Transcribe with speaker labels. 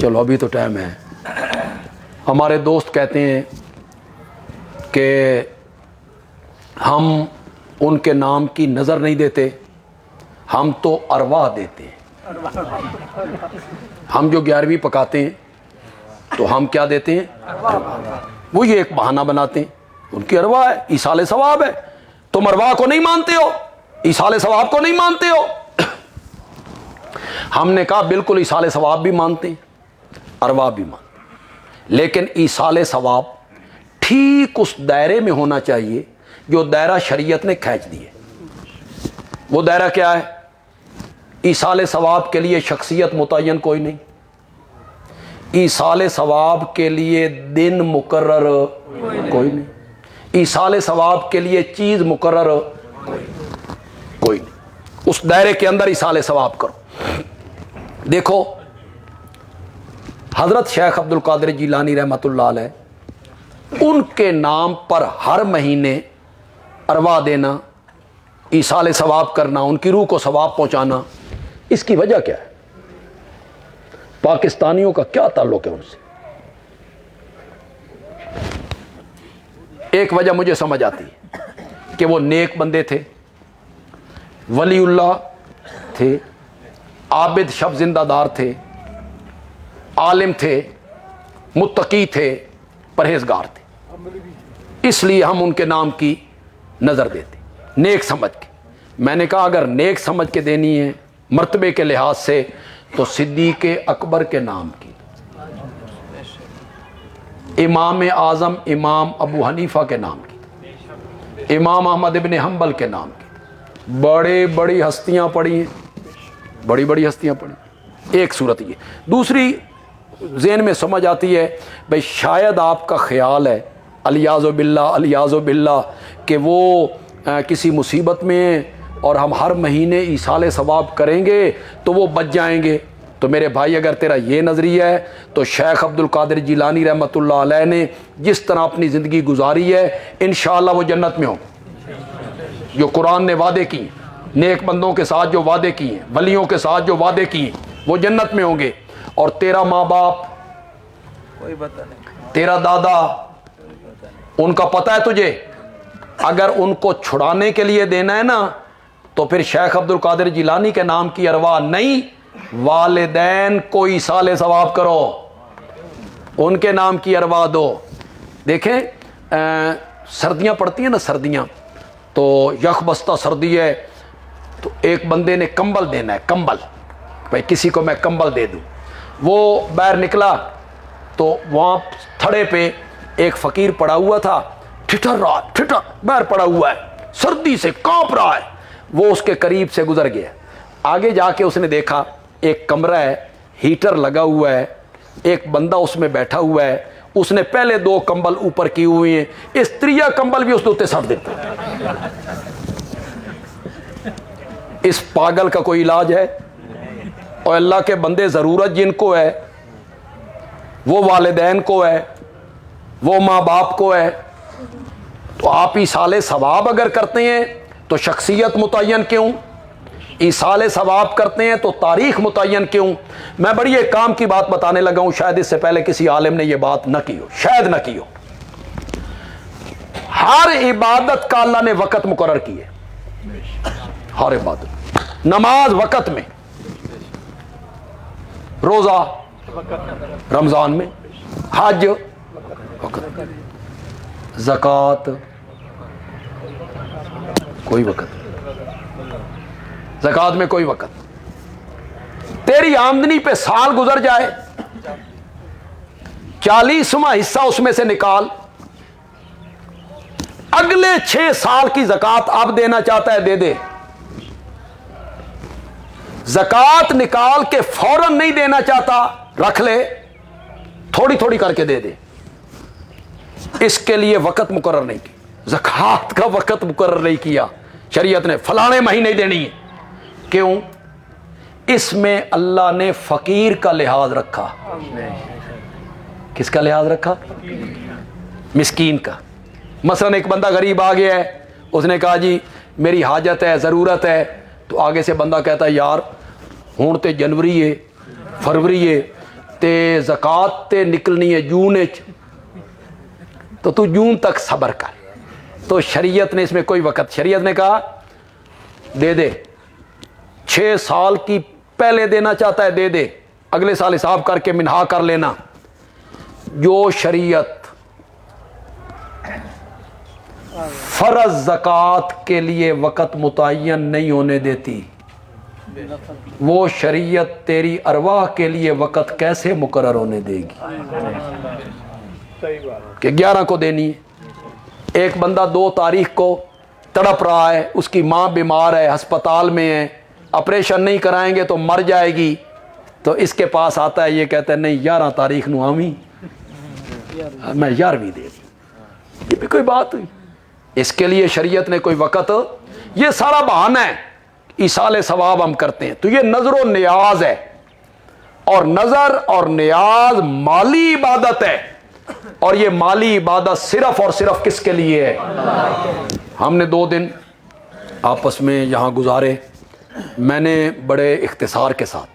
Speaker 1: چلو ابھی تو ٹائم ہے. ہمارے دوست کہتے ہیں کہ ہم ان کے نام کی نظر نہیں دیتے, ہم تو ارواح دیتے ہیں. ہم جو 11ویں پکاتے ہیں تو ہم کیا دیتے ہیں؟ وہ یہ ایک بہانہ بناتے ہیں, ان کی ارواح ہے, ایصال ثواب ہے. تم ارواح کو نہیں مانتے ہو, ایصال ثواب کو نہیں مانتے ہو. ہم نے کہا بالکل ایصال ثواب بھی مانتے ہیں, ارواح بھی مانتے ہیں, لیکن ایصال ثواب ٹھیک اس دائرے میں ہونا چاہیے جو دائرہ شریعت نے کھینچ دیے. وہ دائرہ کیا ہے؟ ایصال ثواب کے لیے شخصیت متعین کوئی نہیں, ایصال ثواب کے لیے دن مقرر کوئی نہیں, ایصال ثواب کے لیے چیز مقرر کوئی نہیں. اس دائرے کے اندر ایصال ثواب کرو. دیکھو حضرت شیخ عبد القادر جیلانی رحمۃ اللہ علیہ, ان کے نام پر ہر مہینے ارواح دینا, ایصال ثواب کرنا, ان کی روح کو ثواب پہنچانا, اس کی وجہ کیا ہے؟ پاکستانیوں کا کیا تعلق ہے ان سے؟ ایک وجہ مجھے سمجھ آتی ہے کہ وہ نیک بندے تھے, ولی اللہ تھے, عابد شب زندہ دار تھے, عالم تھے, متقی تھے, پرہیزگار تھے, اس لیے ہم ان کے نام کی نظر دیتے نیک سمجھ کے. میں نے کہا اگر نیک سمجھ کے دینی ہے مرتبے کے لحاظ سے تو صدیق اکبر کے نام کی, امام اعظم امام ابو حنیفہ کے نام کی, امام احمد ابن حنبل کے نام کی. بڑے بڑی ہستیاں پڑھی ہیں, بڑی بڑی ہستیاں پڑھی. ایک صورت یہ. دوسری ذہن میں سمجھ آتی ہے بھئی شاید آپ کا خیال ہے الیاذ باللہ کہ وہ کسی مصیبت میں اور ہم ہر مہینے ایصال ثواب کریں گے تو وہ بچ جائیں گے. تو میرے بھائی اگر تیرا یہ نظریہ ہے تو شیخ عبد القادر جیلانی رحمۃ اللہ علیہ نے جس طرح اپنی زندگی گزاری ہے انشاءاللہ وہ جنت میں ہوں. جو قرآن نے وعدے کی, نیک بندوں کے ساتھ جو وعدے کیے, ولیوں کے ساتھ جو وعدے کیے, وہ جنت میں ہوں گے. اور تیرا ماں باپ,
Speaker 2: کوئی پتہ نہیں,
Speaker 1: تیرا دادا, ان کا پتہ ہے تجھے؟ اگر ان کو چھڑانے کے لیے دینا ہے نا تو پھر شیخ عبد القادر جیلانی کے نام کی ارواح نہیں, والدین کو ایصال ثواب کرو, ان کے نام کی ارواح دو. دیکھیں سردیاں پڑتی ہیں نا, سردیاں تو یک بستہ سردی ہے تو ایک بندے نے کمبل دینا ہے, کمبل, بھائی کسی کو میں کمبل دے دوں. وہ باہر نکلا تو وہاں تھڑے پہ ایک فقیر پڑا ہوا تھا, ٹھٹر رہا, ٹھٹر باہر پڑا ہوا ہے, سردی سے کانپ رہا ہے. وہ اس کے قریب سے گزر گیا. آگے جا کے اس نے دیکھا ایک کمرہ ہے, ہیٹر لگا ہوا ہے, ایک بندہ اس میں بیٹھا ہوا ہے, اس نے پہلے 2 کمبل اوپر کی ہوئی ہیں, اس 3 کمبل بھی اس نے سٹ دیتا. اس پاگل کا کوئی علاج ہے؟ اور اللہ کے بندے ضرورت جن کو ہے وہ والدین کو ہے, وہ ماں باپ کو ہے. تو آپ ایصال ثواب اگر کرتے ہیں تو شخصیت متعین کیوں؟ ایصال ثواب کرتے ہیں تو تاریخ متعین کیوں؟ میں بڑی ایک کام کی بات بتانے لگا ہوں, شاید اس سے پہلے کسی عالم نے یہ بات نہ کی ہو, شاید نہ کی ہو. ہر عبادت کا اللہ نے وقت مقرر کی ہے, ہر عبادت. نماز وقت میں, روزہ رمضان میں, حج وقت, زکوٰۃ کوئی وقت, زکوٰۃ میں کوئی وقت. تیری آمدنی پہ سال گزر جائے, 40واں حصہ اس میں سے نکال, اگلے 6 سال کی زکوٰۃ اب دینا چاہتا ہے دے دے. زکوٰۃ نکال کے فوراً نہیں دینا چاہتا, رکھ لے, تھوڑی تھوڑی کر کے دے دے. اس کے لیے وقت مقرر نہیں کیا, زکوٰۃ کا وقت مقرر نہیں کیا شریعت نے, فلانے مہینے دینی ہے. کیوں؟ اس میں اللہ نے فقیر کا لحاظ رکھا. کس کا لحاظ رکھا؟ مسکین کا. مثلا ایک بندہ غریب آ گیا ہے, اس نے کہا جی میری حاجت ہے, ضرورت ہے, تو آگے سے بندہ کہتا ہے یار ہون تے جنوری ہے, فروری ہے, تے زکات تے نکلنی ہے جون تو تو جون تک صبر کر. تو شریعت نے اس میں کوئی وقت، شریعت نے کہا دے دے، 6 سال کی پہلے دینا چاہتا ہے دے دے، اگلے سال حساب کر کے منہا کر لینا. جو شریعت فرض زکات کے لیے وقت متعین نہیں ہونے دیتی، وہ شریعت تیری ارواح کے لیے وقت کیسے مقرر ہونے دے گی کہ 11 کو دینی ہے. ایک بندہ 2 تاریخ کو تڑپ رہا ہے، اس کی ماں بیمار ہے، ہسپتال میں ہے، آپریشن نہیں کرائیں گے تو مر جائے گی، تو اس کے پاس آتا ہے، یہ کہتا ہے نہیں 11 تاریخ نو آویں میں 11ویں دے دی. یہ بھی کوئی بات ہوئی؟ اس کے لیے شریعت نے کوئی وقت، یہ سارا بہانہ ہے، ایصال ثواب ہم کرتے ہیں. تو یہ نظر و نیاز ہے، اور نظر اور نیاز مالی عبادت ہے، اور یہ مالی عبادت صرف اور صرف کس کے لیے ہے؟ ہم نے 2 دن آپس میں یہاں گزارے، میں نے بڑے اختصار کے ساتھ